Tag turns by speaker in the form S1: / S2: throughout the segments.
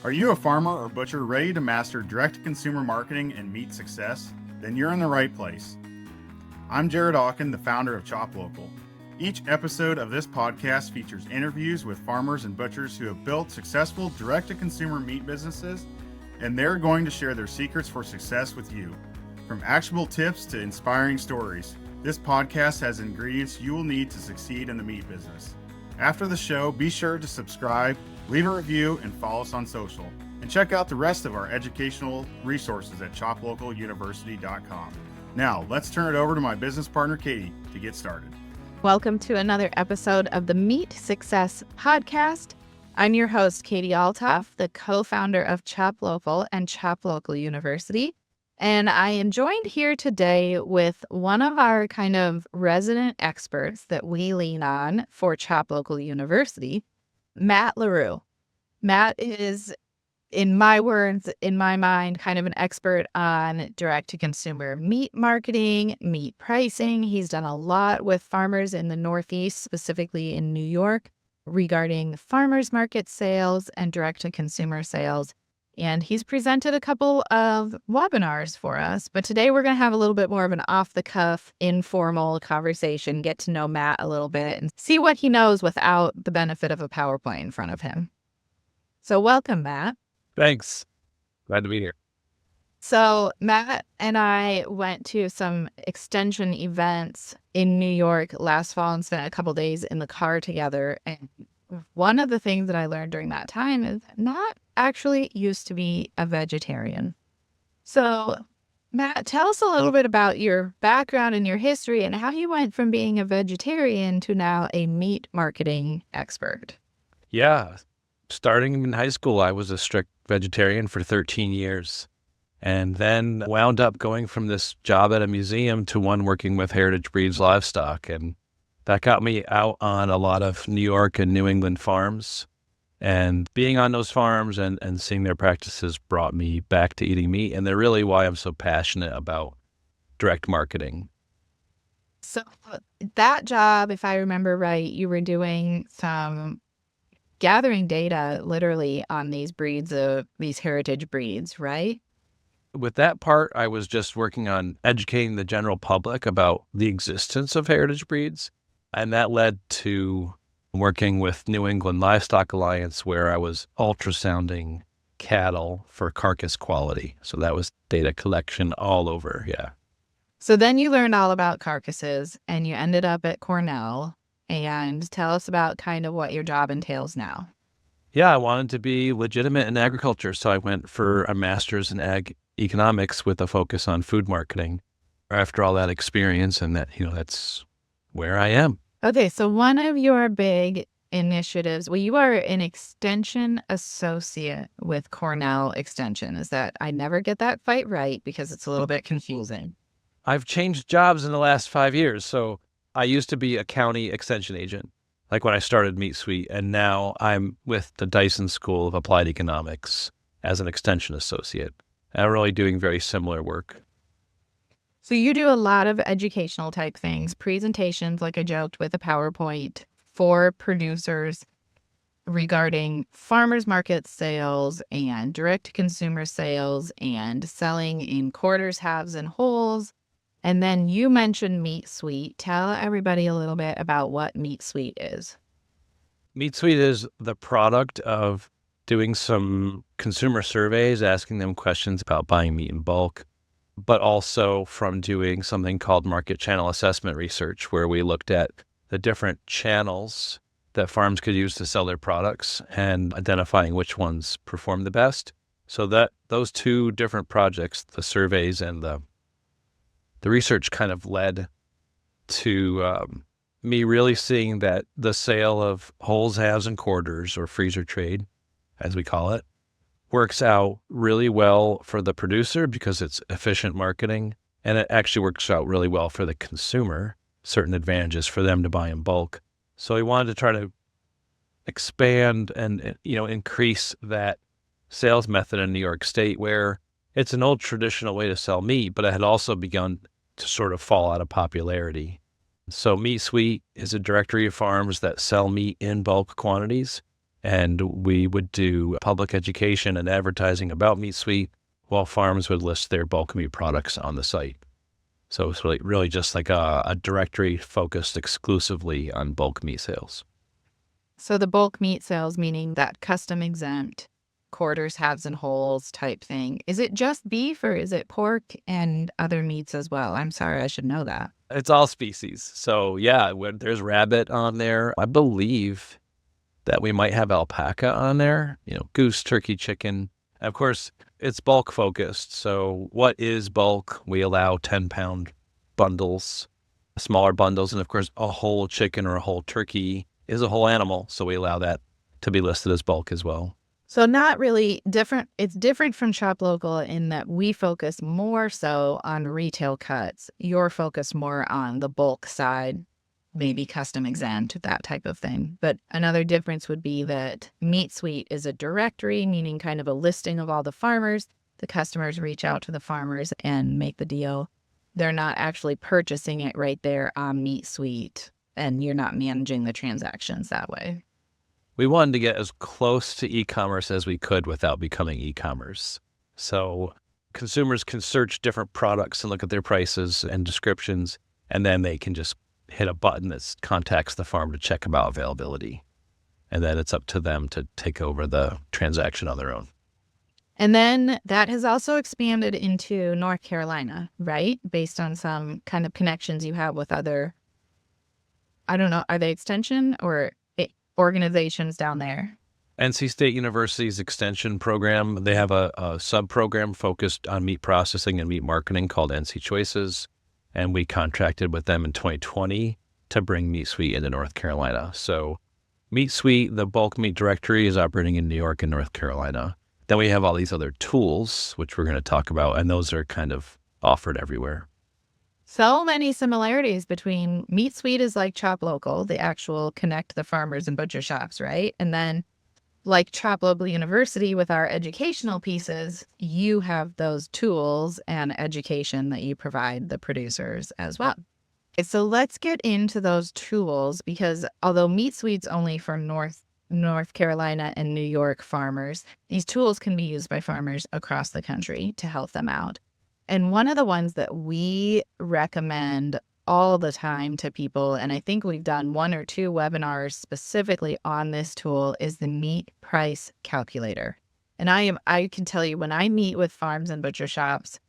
S1: Are you a farmer or butcher ready to master direct-to-consumer marketing and meat success? Then you're in the right place. I'm Jared Hawken, the founder of ChopLocal. Each episode of this podcast features interviews with farmers and butchers who have built successful direct-to-consumer meat businesses, and they're going to share their secrets for success with you. From actionable tips to inspiring stories, this podcast has ingredients you will need to succeed in the meat business. After the show, be sure to subscribe, leave a review, and follow us on social. And check out the rest of our educational resources at ChopLocalUniversity.com. Now, let's turn it over to my business partner, Katie, to get started.
S2: Welcome to another episode of the Meat Success Podcast. I'm your host, Katie Olthoff, the co-founder of ChopLocal and ChopLocal University. And I am joined here today with one of our kind of resident experts that we lean on for ChopLocal University, Matt LeRoux. Matt is, in my words, in my mind, kind of an expert on direct-to-consumer meat marketing, meat pricing. He's done a lot with farmers in the Northeast, specifically in New York, regarding farmers market sales and direct-to-consumer sales. And he's presented a couple of webinars for us. But today we're going to have a little bit more of an off-the-cuff, informal conversation, get to know Matt a little bit and see what he knows without the benefit of a PowerPoint in front of him. So welcome, Matt.
S3: Thanks. Glad to be here.
S2: So Matt and I went to some extension events in New York last fall and spent a couple days in the car together. And one of the things that I learned during that time is not actually used to be a vegetarian. So, Matt, tell us a little bit about your background and your history and how you went from being a vegetarian to now a meat marketing expert.
S3: Yeah. Starting in high school, I was a strict vegetarian for 13 years and then wound up going from this job at a museum to one working with heritage breeds livestock. And that got me out on a lot of New York and New England farms. And being on those farms and seeing their practices brought me back to eating meat. And they're really why I'm so passionate about direct marketing.
S2: So that job, if I remember right, you were doing some gathering data literally on these breeds of these heritage breeds, right?
S3: With that part, I was just working on educating the general public about the existence of heritage breeds. And that led to working with New England Livestock Alliance, where I was ultrasounding cattle for carcass quality. So that was data collection all over, yeah.
S2: So then you learned all about carcasses and you ended up at Cornell. And tell us about kind of what your job entails now.
S3: Yeah, I wanted to be legitimate in agriculture, so I went for a master's in ag economics with a focus on food marketing. After all that experience, and that's where I am.
S2: Okay, so one of your big initiatives, well, you are an extension associate with Cornell Extension. Is that, I never get that quite right because it's a little bit confusing.
S3: I've changed jobs in the last 5 years. So I used to be a county extension agent, like when I started Meat Suite, and now I'm with the Dyson School of Applied Economics as an extension associate. I'm really doing very similar work.
S2: So you do a lot of educational type things, presentations, like I joked, with a PowerPoint for producers regarding farmers market sales and direct to consumer sales and selling in quarters, halves, and wholes. And then you mentioned Meat Suite. Tell everybody a little bit about what Meat Suite is.
S3: Meat Suite is the product of doing some consumer surveys, asking them questions about buying meat in bulk, but also from doing something called market channel assessment research, where we looked at the different channels that farms could use to sell their products and identifying which ones perform the best. So that those two different projects, the surveys and the research, kind of led to me really seeing that the sale of wholes, halves, and quarters, or freezer trade, as we call it, works out really well for the producer because it's efficient marketing, and it actually works out really well for the consumer, certain advantages for them to buy in bulk. So we wanted to try to expand and increase that sales method in New York State, where it's an old traditional way to sell meat, but it had also begun to sort of fall out of popularity. So Meat Suite is a directory of farms that sell meat in bulk quantities, And we would do public education and advertising about Meat Sweet while farms would list their bulk meat products on the site. So it's really just like a directory focused exclusively on bulk meat sales.
S2: So the bulk meat sales, meaning that custom exempt quarters, halves, and wholes type thing. Is it just beef or is it pork and other meats as well? I'm sorry, I should know that.
S3: It's all species. So yeah, there's rabbit on there. I believe that we might have alpaca on there, goose, turkey, chicken. And of course, it's bulk focused. So what is bulk? We allow 10-pound bundles, smaller bundles. And of course, a whole chicken or a whole turkey is a whole animal. So we allow that to be listed as bulk as well.
S2: So not really different. It's different from Shop Local in that we focus more so on retail cuts. You're focused more on the bulk side, maybe custom exempt, that type of thing. But another difference would be that Meat Sweet is a directory, meaning kind of a listing of all the farmers. The customers reach out to the farmers and make the deal. They're not actually purchasing it right there on Meat Sweet, and you're not managing the transactions that way.
S3: We wanted to get as close to e-commerce as we could without becoming e-commerce. So consumers can search different products and look at their prices and descriptions, and then they can just hit a button that contacts the farm to check about availability. And then it's up to them to take over the transaction on their own.
S2: And then that has also expanded into North Carolina, right? Based on some kind of connections you have with other, I don't know, are they extension or organizations down there?
S3: NC State University's extension program, they have a sub-program focused on meat processing and meat marketing called NC Choices. And we contracted with them in 2020 to bring Meat Sweet into North Carolina. So Meat Sweet, the bulk meat directory, is operating in New York and North Carolina. Then we have all these other tools, which we're going to talk about, and those are kind of offered everywhere.
S2: So many similarities between Meat Sweet is like Chop Local, the actual connect the farmers and butcher shops, right? And then like ChopLocal University with our educational pieces, you have those tools and education that you provide the producers as well. So let's get into those tools because although Meat Sweet's only for North Carolina and New York farmers, these tools can be used by farmers across the country to help them out. And one of the ones that we recommend all the time to people, and I think we've done 1 or 2 webinars specifically on this tool, is the meat price calculator. And I can tell you when I meet with farms and butcher shops,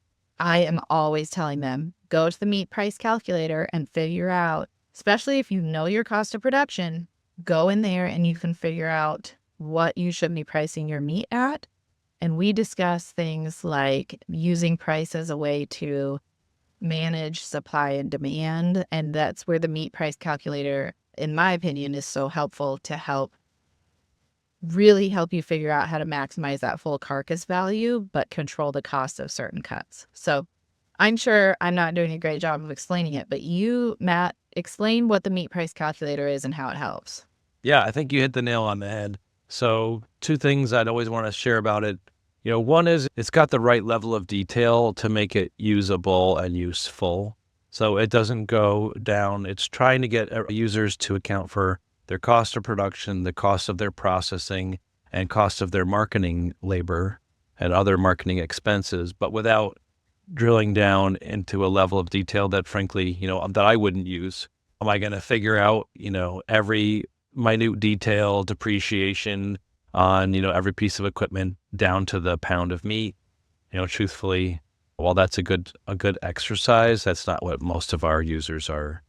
S2: I am always telling them, go to the meat price calculator and figure out, especially if you know your cost of production, go in there and you can figure out what you should be pricing your meat at. And we discuss things like using price as a way to manage supply and demand. And that's where the meat price calculator, in my opinion, is so helpful to really help you figure out how to maximize that full carcass value, but control the cost of certain cuts. So I'm sure I'm not doing a great job of explaining it, but you, Matt, explain what the meat price calculator is and how it helps.
S3: Yeah, I think you hit the nail on the head. So 2 things I'd always want to share about it. One is it's got the right level of detail to make it usable and useful. So it doesn't go down. It's trying to get users to account for their cost of production, the cost of their processing, and cost of their marketing labor and other marketing expenses, but without drilling down into a level of detail that frankly, that I wouldn't use. Am I going to figure out, every minute detail, depreciation on, every piece of equipment down to the pound of meat? Truthfully, while that's a good exercise, that's not what most of our users are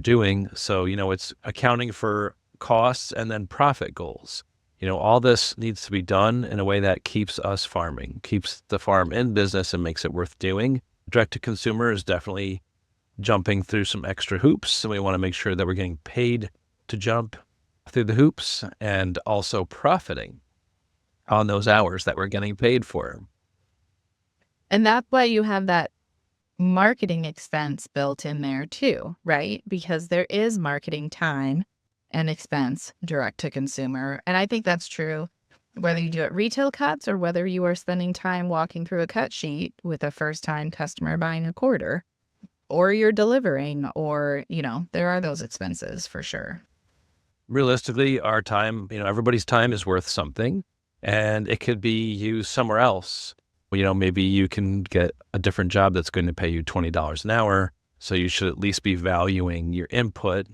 S3: doing. So, it's accounting for costs and then profit goals. All this needs to be done in a way that keeps us farming, keeps the farm in business and makes it worth doing. Direct to consumer is definitely jumping through some extra hoops. And we want to make sure that we're getting paid to jump through the hoops and also profiting on those hours that we're getting paid for.
S2: And that's why you have that marketing expense built in there too, right? Because there is marketing time and expense direct to consumer. And I think that's true whether you do it retail cuts or whether you are spending time walking through a cut sheet with a first time customer buying a quarter, or you're delivering, or, there are those expenses for sure.
S3: realistically, our time, everybody's time is worth something, and it could be used somewhere else. Maybe you can get a different job that's going to pay you $20 an hour. So you should at least be valuing your input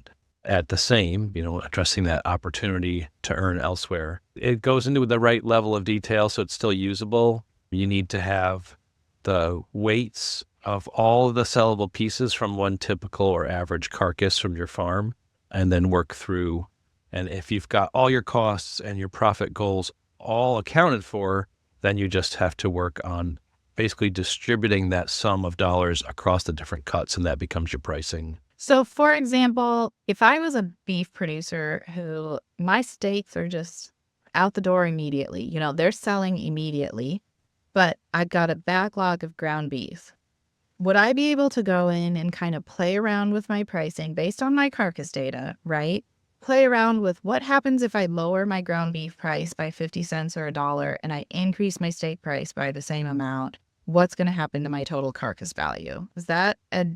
S3: at the same, addressing that opportunity to earn elsewhere. It goes into the right level of detail so it's still usable. You need to have the weights of all of the sellable pieces from one typical or average carcass from your farm, and then work through. And if you've got all your costs and your profit goals all accounted for, then you just have to work on basically distributing that sum of dollars across the different cuts, and that becomes your pricing.
S2: So, for example, if I was a beef producer who my steaks are just out the door immediately, they're selling immediately, but I've got a backlog of ground beef, would I be able to go in and kind of play around with my pricing based on my carcass data, right? Play around with what happens if I lower my ground beef price by 50 cents or $1 and I increase my steak price by the same amount? What's going to happen to my total carcass value? Is that a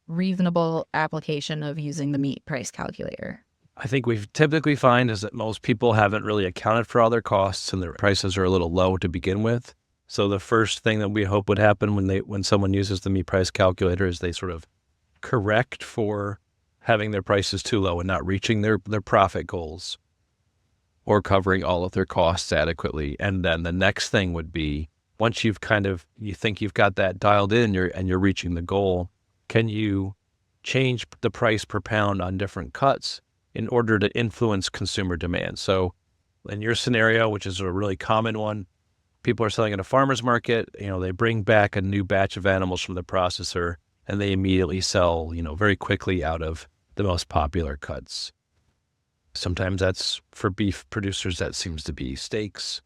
S2: reasonable application of using the meat price calculator?
S3: I think we typically find is that most people haven't really accounted for all their costs, and their prices are a little low to begin with. So the first thing that we hope would happen when someone uses the meat price calculator is they sort of correct for having their prices too low and not reaching their profit goals or covering all of their costs adequately. And then the next thing would be, once you think you've got that dialed in, you're reaching the goal, can you change the price per pound on different cuts in order to influence consumer demand? So in your scenario, which is a really common one, people are selling at a farmer's market, they bring back a new batch of animals from the processor, and they immediately sell, very quickly out of the most popular cuts. Sometimes that's for beef producers, that seems to be steaks.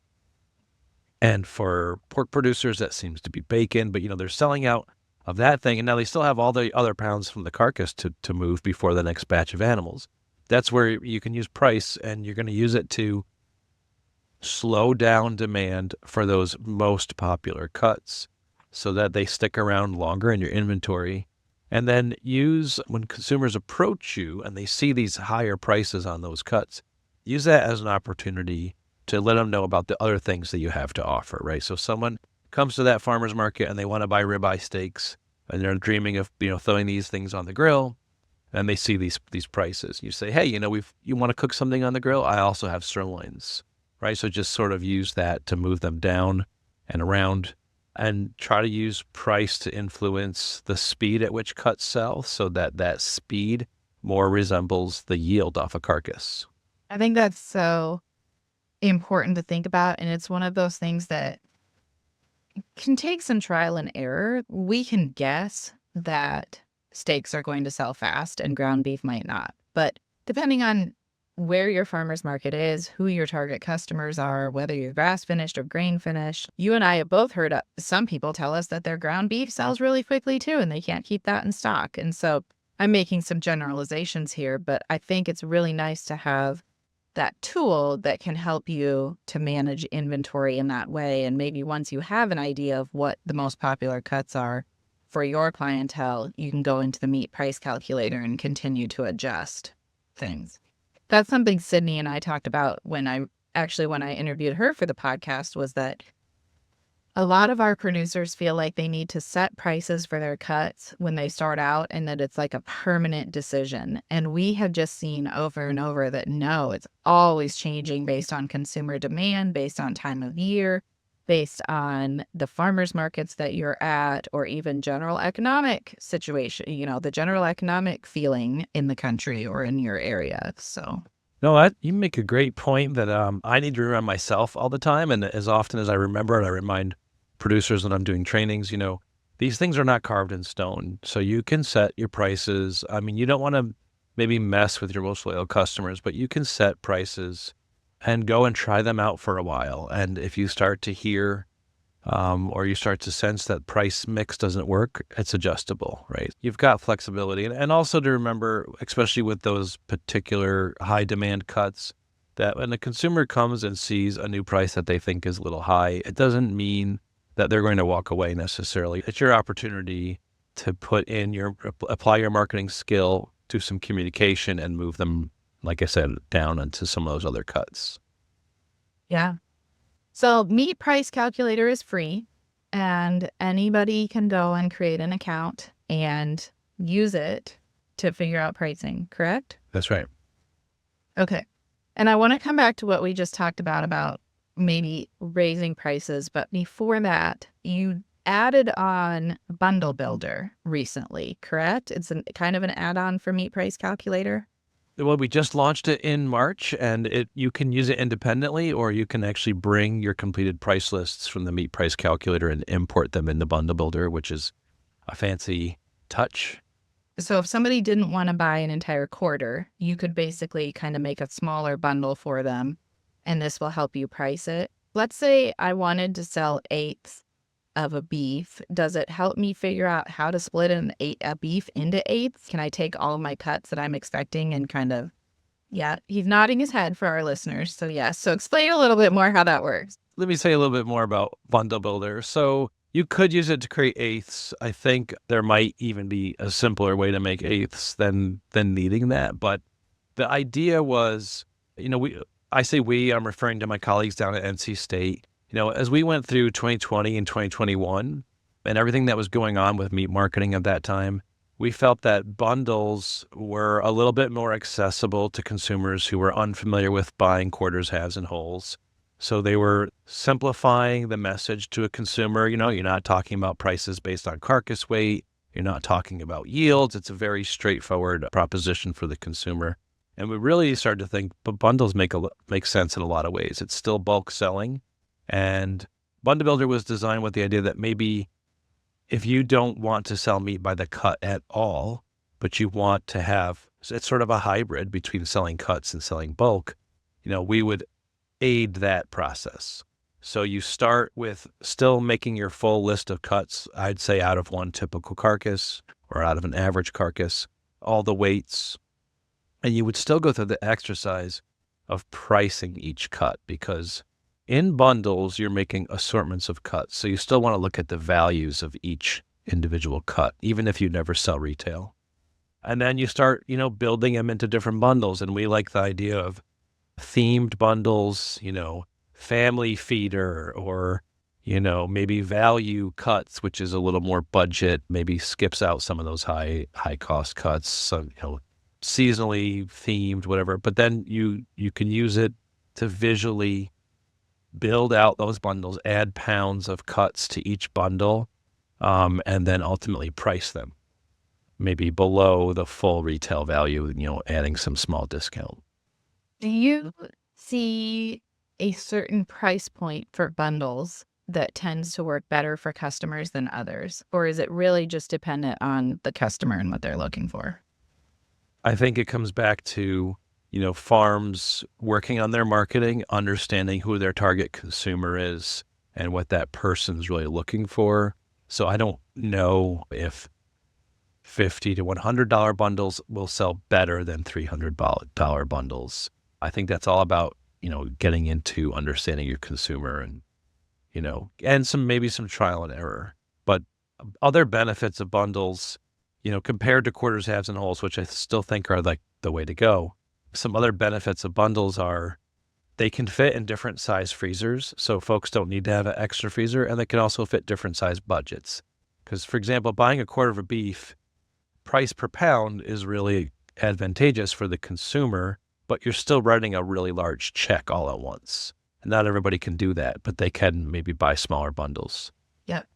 S3: And for pork producers, that seems to be bacon. But, they're selling out of that thing, and now they still have all the other pounds from the carcass to move before the next batch of animals. That's where you can use price, and you're going to use it to slow down demand for those most popular cuts so that they stick around longer in your inventory. And then use, when consumers approach you and they see these higher prices on those cuts, use that as an opportunity to let them know about the other things that you have to offer, right? So someone comes to that farmer's market and they want to buy ribeye steaks, and they're dreaming of, throwing these things on the grill, and they see these prices. You say, hey, you want to cook something on the grill? I also have sirloins, right? So just sort of use that to move them down and around, and try to use price to influence the speed at which cuts sell, so that speed more resembles the yield off a carcass.
S2: I think that's so important to think about, and it's one of those things that can take some trial and error. We can guess that steaks are going to sell fast and ground beef might not, but depending on where your farmer's market is, who your target customers are, whether you're grass finished or grain finished. You and I have both heard some people tell us that their ground beef sells really quickly too, and they can't keep that in stock. And so I'm making some generalizations here, but I think it's really nice to have that tool that can help you to manage inventory in that way. And maybe once you have an idea of what the most popular cuts are for your clientele, you can go into the meat price calculator and continue to adjust things. That's something Sydney and I talked about when I interviewed her for the podcast, was that a lot of our producers feel like they need to set prices for their cuts when they start out, and that it's like a permanent decision. And we have just seen over and over that no, it's always changing based on consumer demand, based on time of year, based on the farmers markets that you're at, or even general economic situation, the general economic feeling in the country or in your area. So
S3: No, you make a great point that I need to remind myself all the time. And as often as I remember it, I remind producers when I'm doing trainings, these things are not carved in stone. So you can set your prices. I mean, you don't want to maybe mess with your most loyal customers, but you can set prices and go and try them out for a while. And if you start to hear or you start to sense that price mix doesn't work, it's adjustable, right? You've got flexibility. And also to remember, especially with those particular high demand cuts, that when a consumer comes and sees a new price that they think is a little high, it doesn't mean that they're going to walk away necessarily. It's your opportunity to apply your marketing skill to some communication and move them like I said, down into some of those other cuts.
S2: Yeah. So Meat Price Calculator is free, and anybody can go and create an account and use it to figure out pricing, correct?
S3: That's right.
S2: Okay. And I want to come back to what we just talked about maybe raising prices. But before that, you added on Bundle Builder recently, correct? It's kind of an add-on for Meat Price Calculator.
S3: Well, we just launched it in March, and you can use it independently, or you can actually bring your completed price lists from the Meat Price Calculator and import them into Bundle Builder, which is a fancy touch.
S2: So if somebody didn't want to buy an entire quarter, you could basically kind of make a smaller bundle for them, and this will help you price it. Let's say I wanted to sell eighths of a beef. Does it help me figure out how to split a beef into eighths? Can I take all of my cuts that I'm expecting and kind of, yeah, he's nodding his head for our listeners. So yes, so explain a little bit more how that works.
S3: Let me say a little bit more about Bundle Builder. So you could use it to create eighths. I think there might even be a simpler way to make eighths than needing that. But the idea was, I say we, I'm referring to my colleagues down at NC State. As we went through 2020 and 2021 and everything that was going on with meat marketing at that time, we felt that bundles were a little bit more accessible to consumers who were unfamiliar with buying quarters, halves, and wholes. So they were simplifying the message to a consumer. You're not talking about prices based on carcass weight. You're not talking about yields. It's a very straightforward proposition for the consumer. And we really started to think, but bundles make sense in a lot of ways. It's still bulk selling. And Bundle Builder was designed with the idea that maybe if you don't want to sell meat by the cut at all, but you want to have, it's sort of a hybrid between selling cuts and selling bulk, we would aid that process. So you start with still making your full list of cuts, I'd say out of one typical carcass or out of an average carcass, all the weights, and you would still go through the exercise of pricing each cut, because in bundles, you're making assortments of cuts. So you still want to look at the values of each individual cut, even if you never sell retail. And then you start, building them into different bundles. And we like the idea of themed bundles, family feeder, or, maybe value cuts, which is a little more budget, maybe skips out some of those high cost cuts, some, seasonally themed, whatever. But then you can use it to visually build out those bundles, add pounds of cuts to each bundle, and then ultimately price them maybe below the full retail value, adding some small discount.
S2: Do you see a certain price point for bundles that tends to work better for customers than others? Or is it really just dependent on the customer and what they're looking for?
S3: I think it comes back to farms working on their marketing, understanding who their target consumer is and what that person's really looking for. So I don't know if $50 to $100 bundles will sell better than $300 bundles. I think that's all about, getting into understanding your consumer and, and maybe some trial and error. But other benefits of bundles, compared to quarters, halves, and wholes, which I still think are like the way to go. Some other benefits of bundles are they can fit in different size freezers, so folks don't need to have an extra freezer, and they can also fit different size budgets. Because, for example, buying a quarter of a beef, price per pound is really advantageous for the consumer, but you're still writing a really large check all at once. And not everybody can do that, but they can maybe buy smaller bundles.
S2: Yep.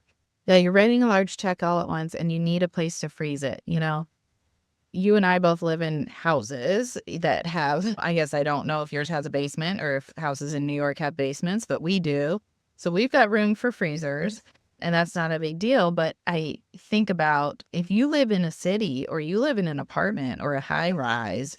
S2: Yeah, you're writing a large check all at once, and you need a place to freeze it, You and I both live in houses that have, I guess I don't know if yours has a basement or if houses in New York have basements, but we do. So we've got room for freezers, and that's not a big deal. But I think about if you live in a city or you live in an apartment or a high rise,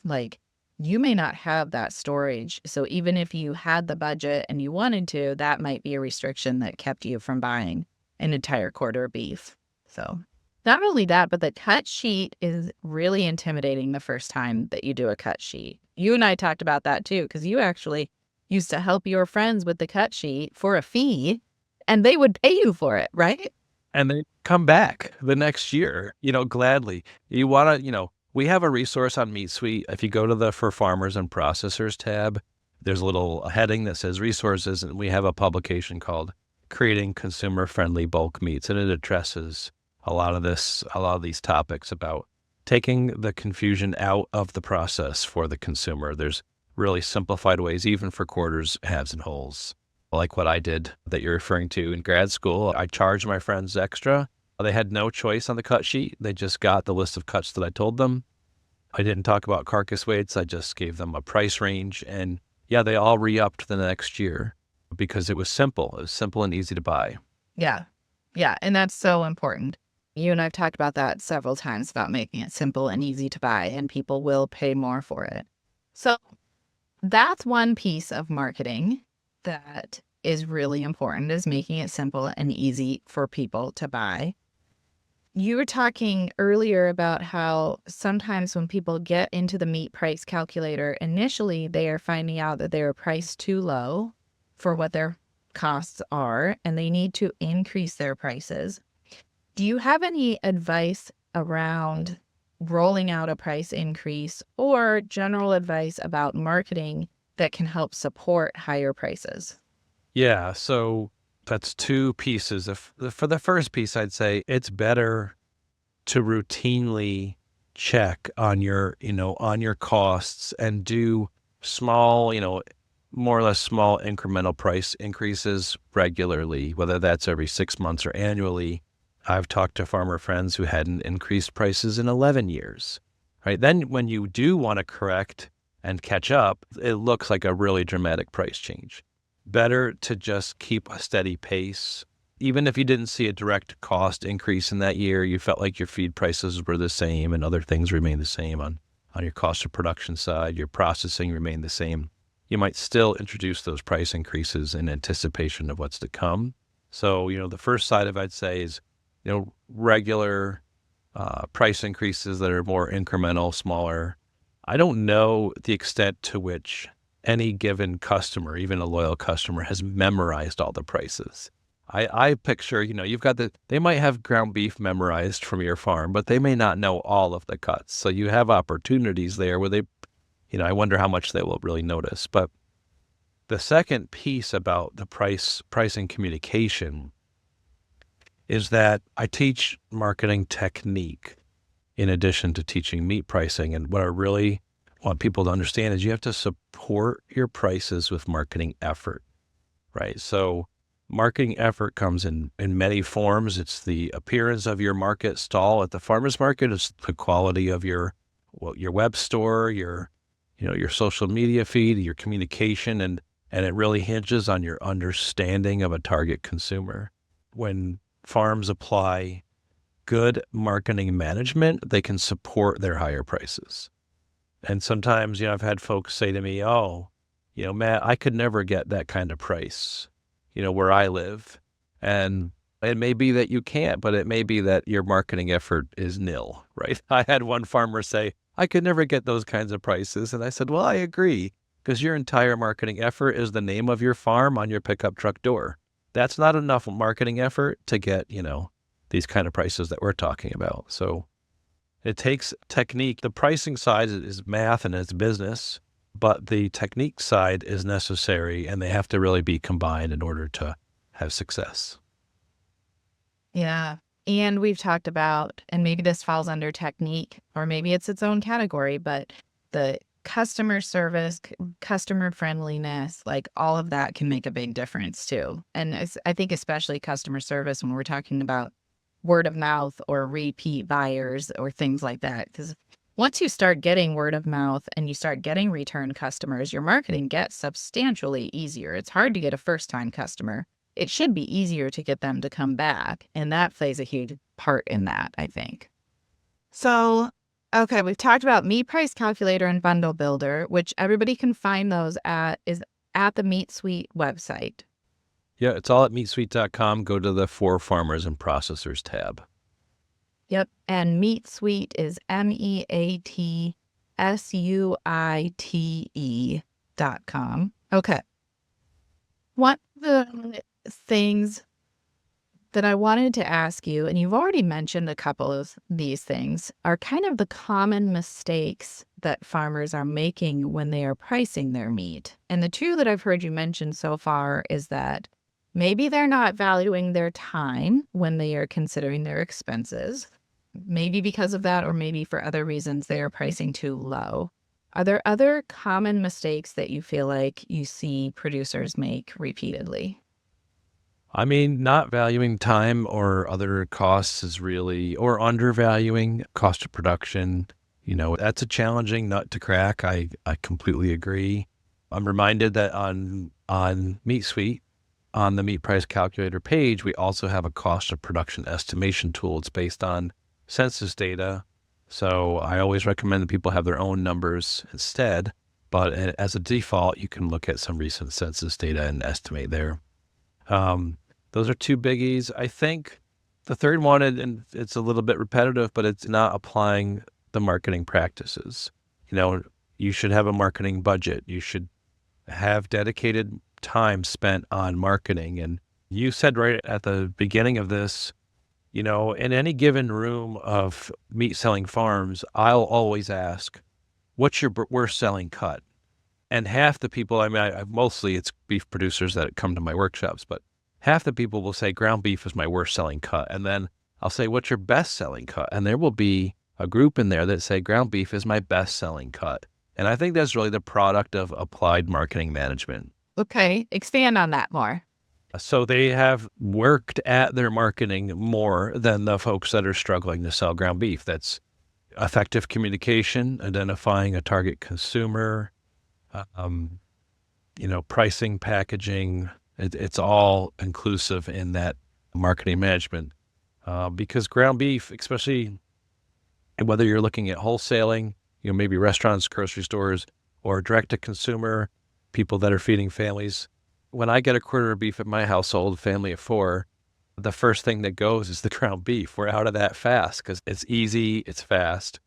S2: you may not have that storage. So even if you had the budget and you wanted to, that might be a restriction that kept you from buying an entire quarter of beef. So not only that, but the cut sheet is really intimidating the first time that you do a cut sheet. You and I talked about that too, because you actually used to help your friends with the cut sheet for a fee, and they would pay you for it, right?
S3: And they come back the next year, gladly. You want to, We have a resource on Meat Suite. If you go to the For Farmers and Processors tab, there's a little heading that says resources, and we have a publication called Creating Consumer-Friendly Bulk Meats, and it addresses a lot of these topics about taking the confusion out of the process for the consumer. There's really simplified ways, even for quarters, halves, and wholes. Like what I did that you're referring to in grad school, I charged my friends extra. They had no choice on the cut sheet. They just got the list of cuts that I told them. I didn't talk about carcass weights. I just gave them a price range. And yeah, they all re-upped the next year because it was simple. It was simple and easy to buy.
S2: Yeah. Yeah. And that's so important. You and I've talked about that several times about making it simple and easy to buy, and people will pay more for it. So that's one piece of marketing that is really important, is making it simple and easy for people to buy. You were talking earlier about how sometimes when people get into the meat price calculator, initially they are finding out that they are priced too low for what their costs are, and they need to increase their prices. Do you have any advice around rolling out a price increase or general advice about marketing that can help support higher prices?
S3: Yeah, so that's two pieces. For the first piece, I'd say it's better to routinely check on your costs and do small, more or less small incremental price increases regularly, whether that's every 6 months or annually. I've talked to farmer friends who hadn't increased prices in 11 years, right? Then when you do want to correct and catch up, it looks like a really dramatic price change. Better to just keep a steady pace. Even if you didn't see a direct cost increase in that year, you felt like your feed prices were the same and other things remained the same on your cost of production side, your processing remained the same. You might still introduce those price increases in anticipation of what's to come. So, the first side of it, I'd say, is regular price increases that are more incremental, smaller. I don't know the extent to which any given customer, even a loyal customer, has memorized all the prices. I picture, they might have ground beef memorized from your farm, but they may not know all of the cuts. So you have opportunities there where I wonder how much they will really notice. But the second piece about the pricing communication is that I teach marketing technique in addition to teaching meat pricing. And what I really want people to understand is you have to support your prices with marketing effort, right? So marketing effort comes in many forms. It's the appearance of your market stall at the farmer's market. It's the quality of your web store, your social media feed, your communication, and it really hinges on your understanding of a target consumer. When farms apply good marketing management, they can support their higher prices. And sometimes, I've had folks say to me, "Oh, Matt, I could never get that kind of price, where I live." And it may be that you can't, but it may be that your marketing effort is nil, right? I had one farmer say, "I could never get those kinds of prices." And I said, "Well, I agree, because your entire marketing effort is the name of your farm on your pickup truck door. That's not enough marketing effort to get, these kind of prices that we're talking about." So it takes technique. The pricing side is math and it's business, but the technique side is necessary, and they have to really be combined in order to have success.
S2: Yeah. And we've talked about, and maybe this falls under technique, or maybe it's its own category, but the customer service, customer friendliness, like all of that can make a big difference too. And I think especially customer service when we're talking about word of mouth or repeat buyers or things like that. Because once you start getting word of mouth and you start getting return customers, your marketing gets substantially easier. It's hard to get a first-time customer. It should be easier to get them to come back. And that plays a huge part in that, I think. So, okay, we've talked about Meat Price Calculator and Bundle Builder, which everybody can find those at the Meat Suite website.
S3: Yeah, it's all at meatsuite.com. Go to the For Farmers and Processors tab.
S2: Yep. And Meat Suite is MEATSUITE.com. Okay. One of the things that I wanted to ask you, and you've already mentioned a couple of these things, are kind of the common mistakes that farmers are making when they are pricing their meat. And the two that I've heard you mention so far is that maybe they're not valuing their time when they are considering their expenses. Maybe because of that, or maybe for other reasons, they are pricing too low. Are there other common mistakes that you feel like you see producers make repeatedly?
S3: I mean, not valuing time or other costs is really, or undervaluing cost of production. That's a challenging nut to crack. I completely agree. I'm reminded that on Meat Suite, on the meat price calculator page, we also have a cost of production estimation tool. It's based on census data. So I always recommend that people have their own numbers instead. But as a default, you can look at some recent census data and estimate there. Those are two biggies. I think the third one, and it's a little bit repetitive, but it's not applying the marketing practices. You should have a marketing budget. You should have dedicated time spent on marketing. And you said right at the beginning of this, in any given room of meat selling farms, I'll always ask, what's your worst selling cut? And half the people, mostly it's beef producers that come to my workshops, but half the people will say ground beef is my worst selling cut. And then I'll say, what's your best selling cut? And there will be a group in there that say ground beef is my best selling cut. And I think that's really the product of applied marketing management.
S2: Okay, expand on that more.
S3: So they have worked at their marketing more than the folks that are struggling to sell ground beef. That's effective communication, identifying a target consumer, pricing, packaging. It's all inclusive in that marketing management. Because ground beef, especially whether you're looking at wholesaling, maybe restaurants, grocery stores, or direct to consumer, people that are feeding families. When I get a quarter of beef at my household, family of 4, the first thing that goes is the ground beef. We're out of that fast because it's easy, it's fast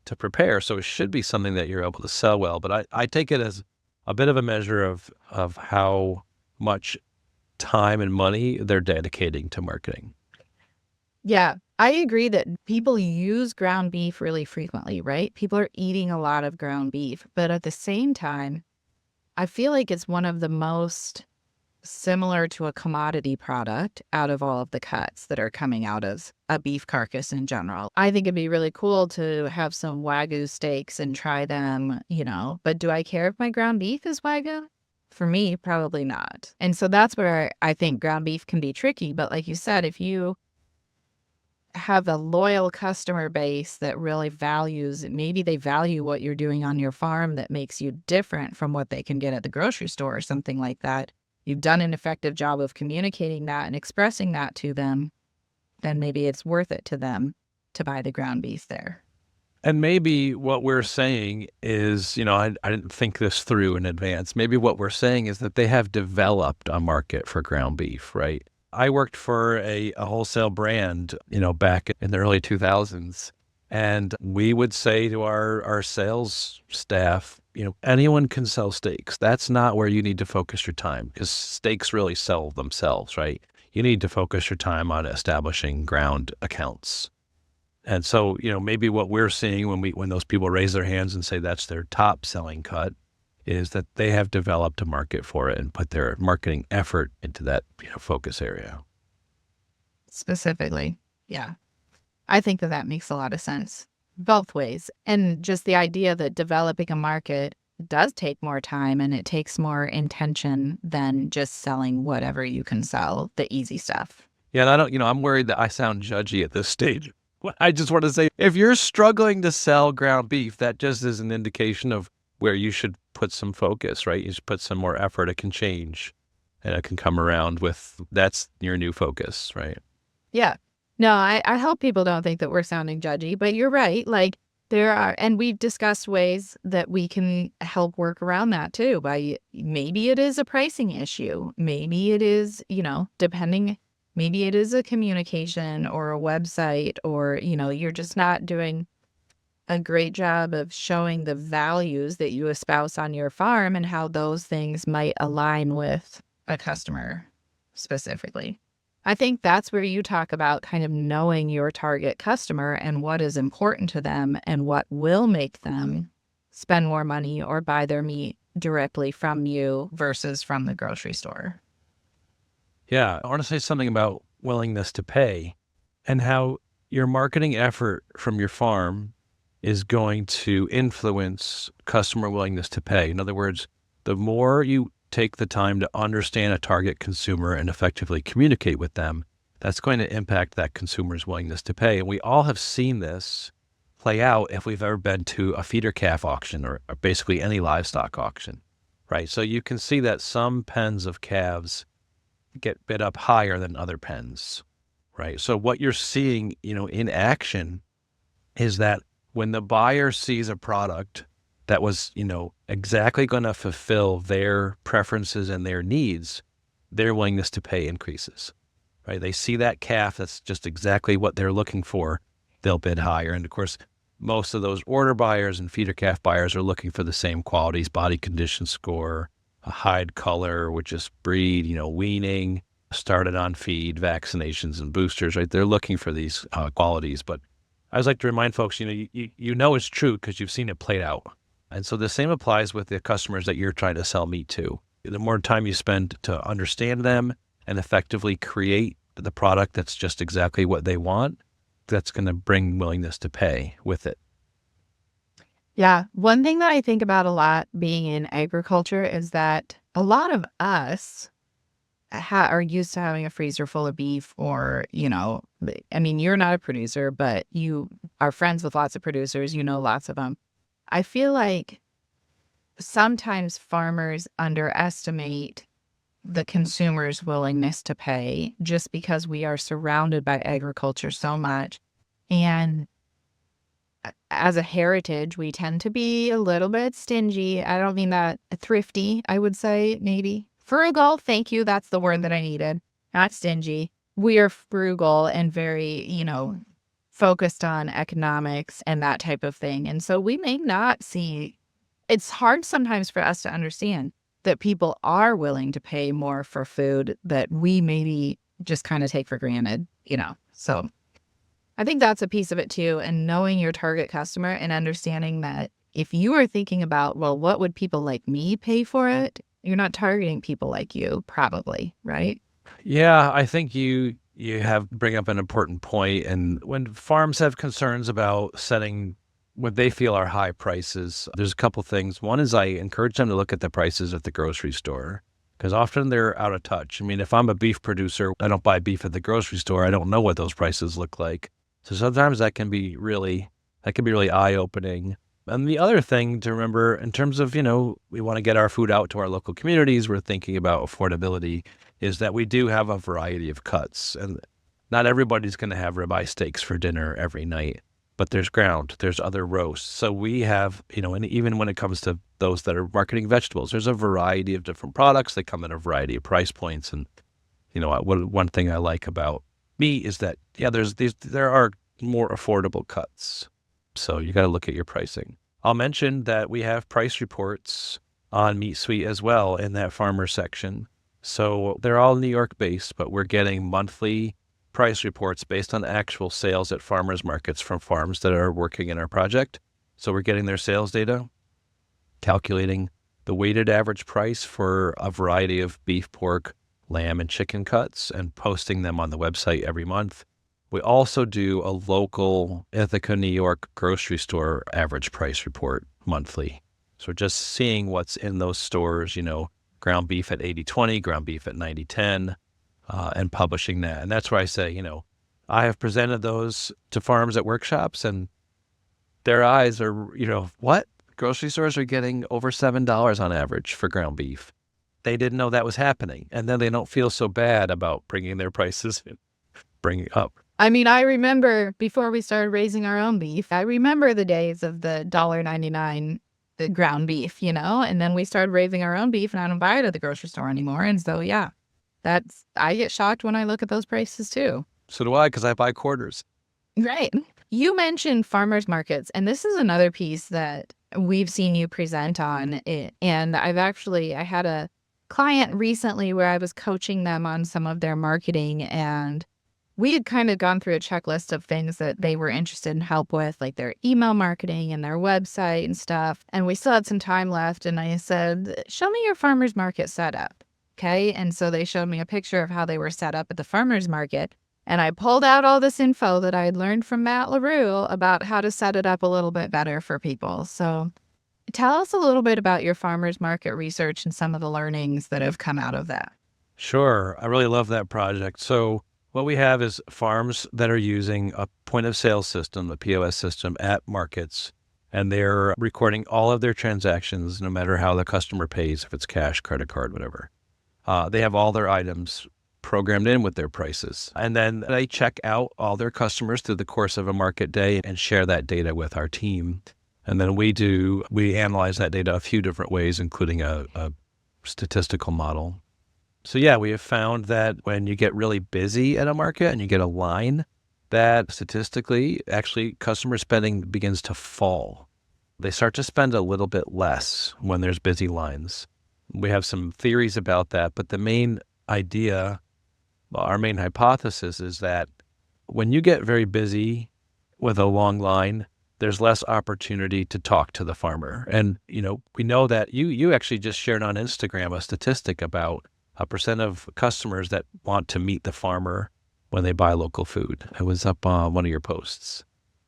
S3: to prepare. So it should be something that you're able to sell well. But I take it as a bit of a measure of how much time and money they're dedicating to marketing.
S2: Yeah, I agree that people use ground beef really frequently, right? People are eating a lot of ground beef, but at the same time, I feel like it's one of the most similar to a commodity product out of all of the cuts that are coming out of a beef carcass in general. I think it'd be really cool to have some Wagyu steaks and try them, but do I care if my ground beef is Wagyu? For me, probably not. And so that's where I think ground beef can be tricky. But like you said, if you have a loyal customer base that really values, maybe they value what you're doing on your farm that makes you different from what they can get at the grocery store or something like that. You've done an effective job of communicating that and expressing that to them, then maybe it's worth it to them to buy the ground beef there.
S3: And maybe what we're saying is, I didn't think this through in advance. Maybe what we're saying is that they have developed a market for ground beef, right? I worked for a wholesale brand, back in the early 2000s. And we would say to our sales staff, anyone can sell steaks. That's not where you need to focus your time, because steaks really sell themselves, right? You need to focus your time on establishing ground accounts. And so, maybe what we're seeing when those people raise their hands and say that's their top selling cut is that they have developed a market for it and put their marketing effort into that, focus area.
S2: Specifically. Yeah. I think that makes a lot of sense both ways. And just the idea that developing a market does take more time and it takes more intention than just selling whatever you can sell, the easy stuff.
S3: Yeah. And I'm worried that I sound judgy at this stage. I just want to say, if you're struggling to sell ground beef, that just is an indication of where you should put some focus, right? You should put some more effort. It can change and it can come around that's your new focus, right?
S2: Yeah. No, I hope people don't think that we're sounding judgy, but you're right. Like and we've discussed ways that we can help work around that too, by maybe it is a pricing issue. Maybe it is, maybe it is a communication or a website, or, you're just not doing a great job of showing the values that you espouse on your farm and how those things might align with a customer specifically. I think that's where you talk about kind of knowing your target customer and what is important to them and what will make them spend more money or buy their meat directly from you versus from the grocery store.
S3: Yeah, I want to say something about willingness to pay and how your marketing effort from your farm is going to influence customer willingness to pay. In other words, the more you take the time to understand a target consumer and effectively communicate with them, that's going to impact that consumer's willingness to pay. And we all have seen this play out if we've ever been to a feeder calf auction or basically any livestock auction, right? So you can see that some pens of calves get bid up higher than other pens, right? So what you're seeing, in action is that when the buyer sees a product that was, exactly going to fulfill their preferences and their needs, their willingness to pay increases, right? They see that calf that's just exactly what they're looking for, they'll bid higher. And of course, most of those order buyers and feeder calf buyers are looking for the same qualities: body condition score, a hide color, which is breed, weaning, started on feed, vaccinations and boosters, right? They're looking for these qualities. But I always like to remind folks, you know it's true because you've seen it played out. And so the same applies with the customers that you're trying to sell meat to. The more time you spend to understand them and effectively create the product that's just exactly what they want, that's going to bring willingness to pay with it.
S2: Yeah. One thing that I think about a lot being in agriculture is that a lot of us are used to having a freezer full of beef or, I mean, you're not a producer, but you are friends with lots of producers, lots of them. I feel like sometimes farmers underestimate the consumer's willingness to pay just because we are surrounded by agriculture so much. And as a heritage, we tend to be a little bit stingy. I don't mean that thrifty, I would say maybe. Frugal, thank you. That's the word that I needed. Not stingy. We are frugal and very, focused on economics and that type of thing. And so we may not see, it's hard sometimes for us to understand that people are willing to pay more for food that we maybe just kind of take for granted, So I think that's a piece of it too. And knowing your target customer and understanding that if you are thinking about, well, what would people like me pay for it? You're not targeting people like you, probably, right?
S3: Yeah, I think you bring up an important point. And when farms have concerns about setting what they feel are high prices, there's a couple things. One is I encourage them to look at the prices at the grocery store because often they're out of touch. I mean, if I'm a beef producer, I don't buy beef at the grocery store. I don't know what those prices look like. So sometimes that can be really eye-opening. And the other thing to remember in terms of, we want to get our food out to our local communities, we're thinking about affordability, is that we do have a variety of cuts. And not everybody's going to have ribeye steaks for dinner every night, but there's ground, there's other roasts. So we have, and even when it comes to those that are marketing vegetables, there's a variety of different products. They come in a variety of price points. And, one thing I like about meat is that, there are more affordable cuts. So you got to look at your pricing. I'll mention that we have price reports on Meat Suite as well in that farmer section. So they're all New York based, but we're getting monthly price reports based on actual sales at farmers markets from farms that are working in our project. So we're getting their sales data, calculating the weighted average price for a variety of beef, pork, lamb, and chicken cuts and posting them on the website every month. We also do a local Ithaca, New York grocery store average price report monthly. So just seeing what's in those stores, ground beef at 80-20, ground beef at 90-10, and publishing that. And that's where I say, I have presented those to farms at workshops and their eyes are, what? Grocery stores are getting over $7 on average for ground beef. They didn't know that was happening. And then they don't feel so bad about bringing their prices and bringing up.
S2: I mean, I remember before we started raising our own beef, I remember the days of the $1.99, the ground beef, and then we started raising our own beef and I don't buy it at the grocery store anymore. And so, yeah, I get shocked when I look at those prices too.
S3: So do I, because I buy quarters.
S2: Right. You mentioned farmers markets, and this is another piece that we've seen you present on it. And I had a client recently where I was coaching them on some of their marketing, and we had kind of gone through a checklist of things that they were interested in help with, like their email marketing and their website and stuff. And we still had some time left. And I said, show me your farmer's market setup. Okay. And so they showed me a picture of how they were set up at the farmer's market. And I pulled out all this info that I had learned from Matt LeRoux about how to set it up a little bit better for people. So tell us a little bit about your farmer's market research and some of the learnings that have come out of that.
S3: Sure. I really love that project. So what we have is farms that are using a point of sale system, the POS system at markets, and they're recording all of their transactions, no matter how the customer pays, if it's cash, credit card, whatever. They have all their items programmed in with their prices. And then they check out all their customers through the course of a market day and share that data with our team. And then we analyze that data a few different ways, including a statistical model. So yeah, we have found that when you get really busy at a market and you get a line, that statistically, actually customer spending begins to fall. They start to spend a little bit less when there's busy lines. We have some theories about that, but the main idea, our main hypothesis is that when you get very busy with a long line, there's less opportunity to talk to the farmer. And, we know that you actually just shared on Instagram a statistic about a percent of customers that want to meet the farmer when they buy local food. It was up on one of your posts.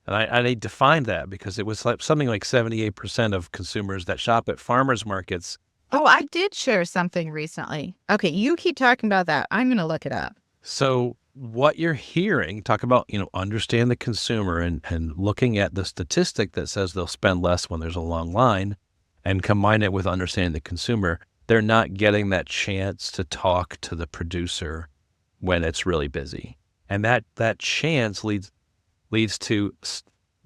S3: And I defined that because it was like something like 78% of consumers that shop at farmers markets.
S2: Oh, I did share something recently. Okay, you keep talking about that. I'm going to look it up.
S3: So what you're hearing, talk about, understand the consumer and looking at the statistic that says they'll spend less when there's a long line and combine it with understanding the consumer. They're not getting that chance to talk to the producer when it's really busy. And that chance leads to,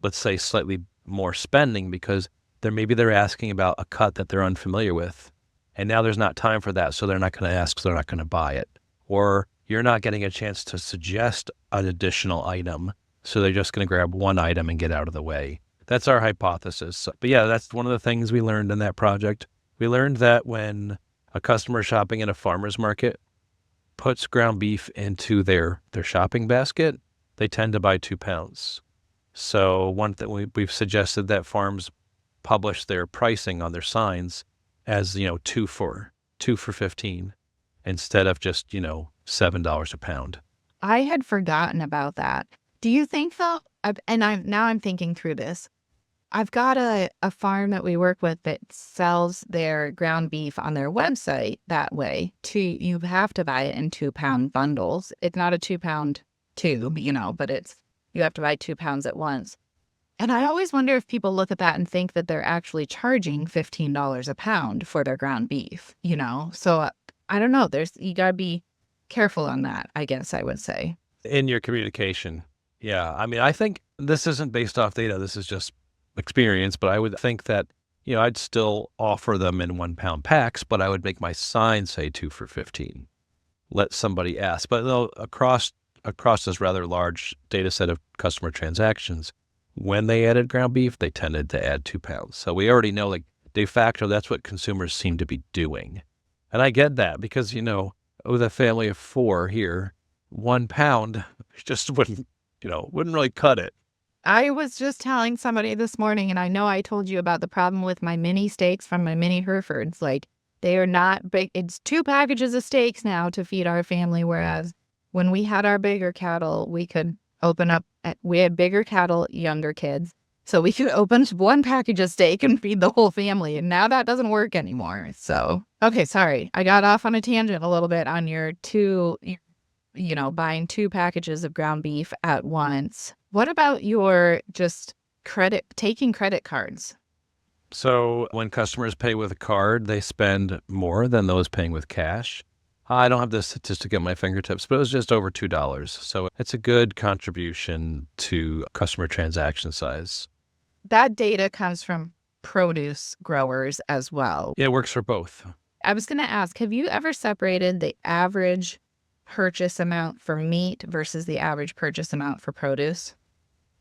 S3: let's say, slightly more spending because they're asking about a cut that they're unfamiliar with. And now there's not time for that. So they're not going to ask, so they're not going to buy it. Or you're not getting a chance to suggest an additional item. So they're just going to grab one item and get out of the way. That's our hypothesis. But yeah, that's one of the things we learned in that project. We learned that when a customer shopping in a farmer's market puts ground beef into their shopping basket, they tend to buy 2 pounds. So one thing we've suggested that farms publish their pricing on their signs as, 2 for $15 instead of just, $7 a pound.
S2: I had forgotten about that. Do you think though, I'm thinking through this. I've got a farm that we work with that sells their ground beef on their website that way. You have to buy it in 2-pound bundles. It's not a 2-pound tube, but you have to buy 2 pounds at once. And I always wonder if people look at that and think that they're actually charging $15 a pound for their ground beef, So I don't know. You got to be careful on that, I guess I would say.
S3: In your communication. Yeah. I mean, I think this isn't based off data. This is just experience, but I would think that, I'd still offer them in 1 pound packs, but I would make my sign say 2 for $15. Let somebody ask. But though across this rather large data set of customer transactions, when they added ground beef, they tended to add 2 pounds. So we already know, like, de facto, that's what consumers seem to be doing. And I get that because, with a family of 4 here, 1 pound just wouldn't really cut it.
S2: I was just telling somebody this morning, and I know I told you about the problem with my mini steaks from my mini Herefords. Like, they are not big. It's 2 packages of steaks now to feed our family, whereas when we had our bigger cattle, we could open up. We had bigger cattle, younger kids, so we could open 1 package of steak and feed the whole family. And now that doesn't work anymore. So, okay, sorry. I got off on a tangent a little bit on your buying 2 packages of ground beef at once. What about your just taking credit cards?
S3: So when customers pay with a card, they spend more than those paying with cash. I don't have the statistic at my fingertips, but it was just over $2. So it's a good contribution to customer transaction size.
S2: That data comes from produce growers as well.
S3: Yeah, it works for both.
S2: I was going to ask, have you ever separated the average purchase amount for meat versus the average purchase amount for produce?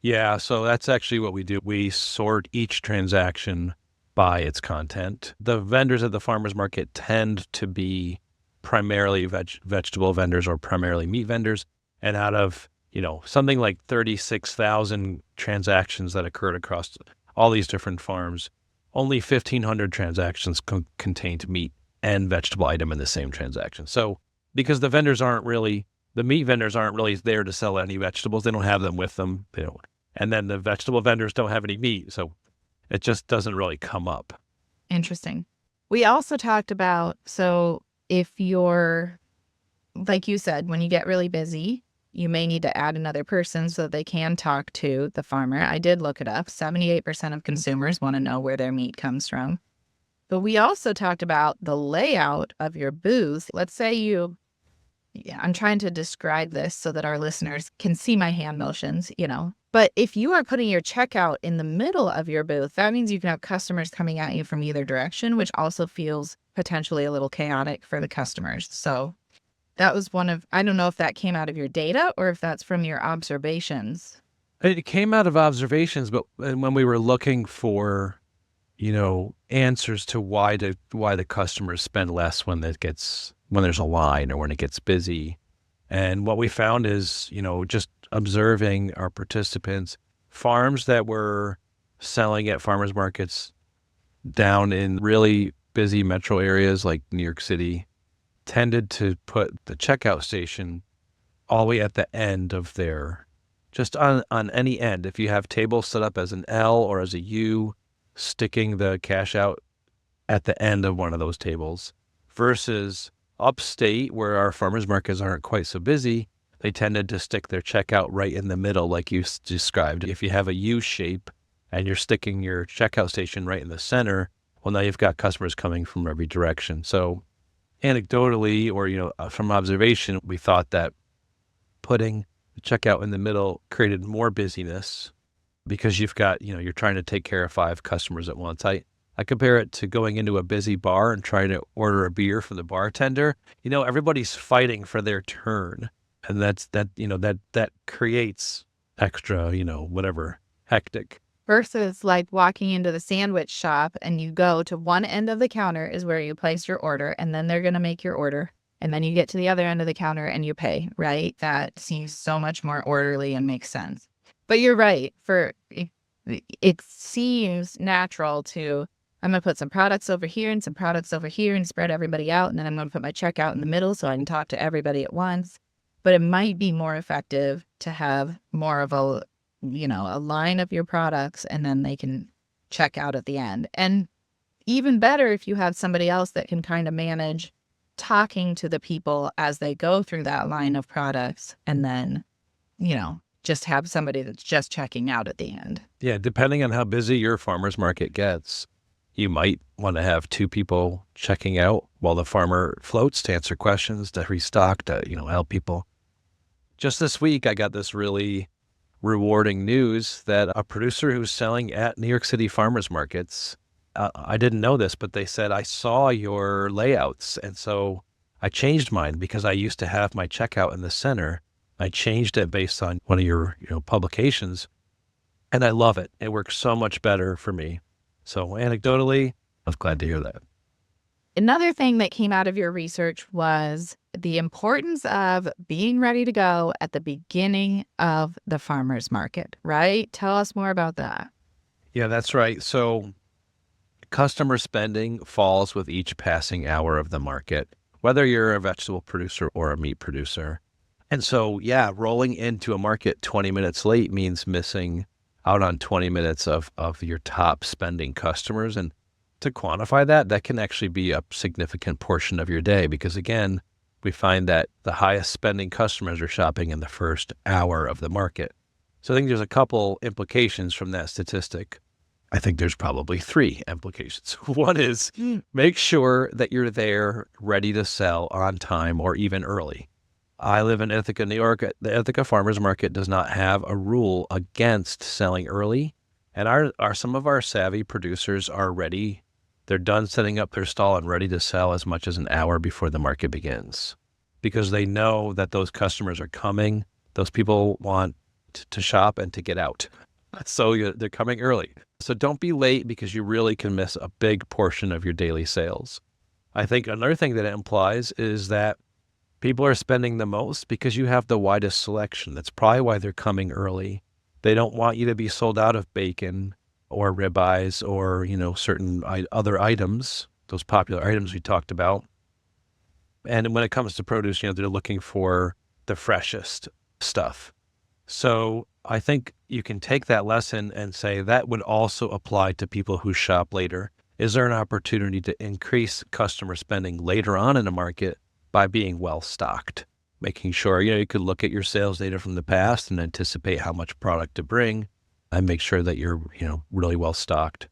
S3: Yeah, so that's actually what we do. We sort each transaction buy its content. The vendors at the farmers market tend to be primarily vegetable vendors or primarily meat vendors. And out of, something like 36,000 transactions that occurred across all these different farms, only 1,500 transactions contained meat and vegetable item in the same transaction. So because the meat vendors aren't really there to sell any vegetables, they don't have them with them. They don't. And then the vegetable vendors don't have any meat. So it just doesn't really come up.
S2: Interesting. We also talked about, so if you're, like you said, when you get really busy, you may need to add another person so they can talk to the farmer. I did look it up. 78% of consumers want to know where their meat comes from. But we also talked about the layout of your booth. Let's say I'm trying to describe this so that our listeners can see my hand motions, But if you are putting your checkout in the middle of your booth, that means you can have customers coming at you from either direction, which also feels potentially a little chaotic for the customers. So that was I don't know if that came out of your data or if that's from your observations.
S3: It came out of observations, but when we were looking for, answers to why the customers spend less when there's a line or when it gets busy. And what we found is, just observing our participants, farms that were selling at farmers markets down in really busy metro areas like New York City tended to put the checkout station all the way at the end of just on any end. If you have tables set up as an L or as a U, sticking the cash out at the end of one of those tables, versus upstate where our farmers markets aren't quite so busy, they tended to stick their checkout right in the middle like you described. If you have a U shape and you're sticking your checkout station right in the center, well, now you've got customers coming from every direction. So anecdotally or, from observation, we thought that putting the checkout in the middle created more busyness because you've got, you're trying to take care of 5 customers at once. I compare it to going into a busy bar and trying to order a beer from the bartender. Everybody's fighting for their turn. And that creates extra, whatever, hectic.
S2: Versus like walking into the sandwich shop and you go to one end of the counter is where you place your order and then they're going to make your order. And then you get to the other end of the counter and you pay, right? That seems so much more orderly and makes sense. But you're right. It seems natural I'm going to put some products over here and some products over here and spread everybody out. And then I'm going to put my checkout in the middle so I can talk to everybody at once. But it might be more effective to have more of a line of your products and then they can check out at the end. And even better if you have somebody else that can kind of manage talking to the people as they go through that line of products and then, just have somebody that's just checking out at the end.
S3: Yeah, depending on how busy your farmer's market gets, you might want to have 2 people checking out while the farmer floats to answer questions, to restock, to, help people. Just this week, I got this really rewarding news that a producer who's selling at New York City farmers markets, I didn't know this, but they said, I saw your layouts. And so I changed mine because I used to have my checkout in the center. I changed it based on one of your publications. And I love it. It works so much better for me. So anecdotally, I was glad to hear that.
S2: Another thing that came out of your research was the importance of being ready to go at the beginning of the farmer's market, right? Tell us more about that.
S3: Yeah, that's right. So customer spending falls with each passing hour of the market, whether you're a vegetable producer or a meat producer. And so, rolling into a market 20 minutes late means missing out on 20 minutes of your top spending customers. And to quantify that can actually be a significant portion of your day because, again, we find that the highest spending customers are shopping in the first hour of the market. So I think there's a couple implications from that statistic. I think there's probably 3 implications. One is make sure that you're there ready to sell on time or even early. I live in Ithaca, New York. The Ithaca Farmers Market does not have a rule against selling early. And some of our savvy producers are ready. They're done setting up their stall and ready to sell as much as an hour before the market begins because they know that those customers are coming. Those people want to shop and to get out. So they're coming early. So don't be late because you really can miss a big portion of your daily sales. I think another thing that it implies is that people are spending the most because you have the widest selection. That's probably why they're coming early. They don't want you to be sold out of bacon or ribeyes or, certain other items, those popular items we talked about. And when it comes to produce, they're looking for the freshest stuff. So I think you can take that lesson and say that would also apply to people who shop later. Is there an opportunity to increase customer spending later on in a market by being well stocked? Making sure, you could look at your sales data from the past and anticipate how much product to bring and make sure that you're, really well stocked.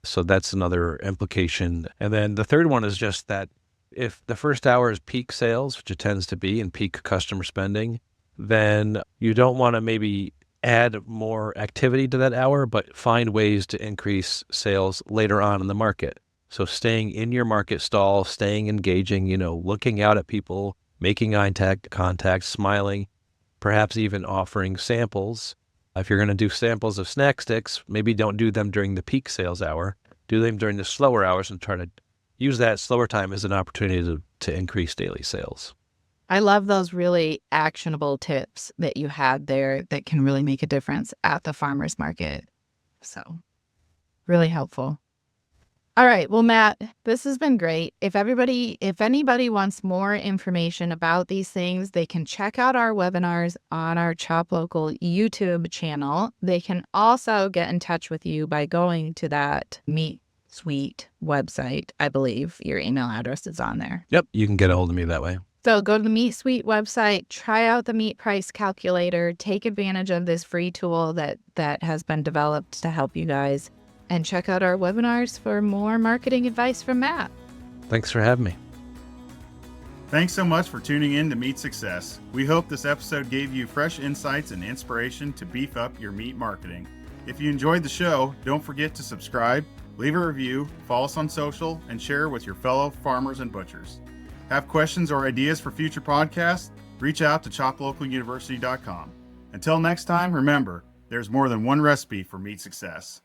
S3: So that's another implication. And then the third one is just that if the first hour is peak sales, which it tends to be, and peak customer spending, then you don't want to maybe add more activity to that hour, but find ways to increase sales later on in the market. So staying in your market stall, staying engaging, looking out at people, making eye contact, smiling, perhaps even offering samples. If you're going to do samples of snack sticks, maybe don't do them during the peak sales hour. Do them during the slower hours and try to use that slower time as an opportunity to increase daily sales.
S2: I love those really actionable tips that you had there that can really make a difference at the farmer's market. So really helpful. All right. Well, Matt, this has been great. If anybody wants more information about these things, they can check out our webinars on our ChopLocal YouTube channel. They can also get in touch with you by going to that Meat Suite website. I believe your email address is on there.
S3: Yep. You can get a hold of me that way.
S2: So go to the Meat Suite website, try out the meat price calculator, take advantage of this free tool that has been developed to help you guys, and check out our webinars for more marketing advice from Matt.
S3: Thanks for having me.
S1: Thanks so much for tuning in to Meat Success. We hope this episode gave you fresh insights and inspiration to beef up your meat marketing. If you enjoyed the show, don't forget to subscribe, leave a review, follow us on social, and share with your fellow farmers and butchers. Have questions or ideas for future podcasts? Reach out to ChopLocalUniversity.com. Until next time, remember, there's more than one recipe for meat success.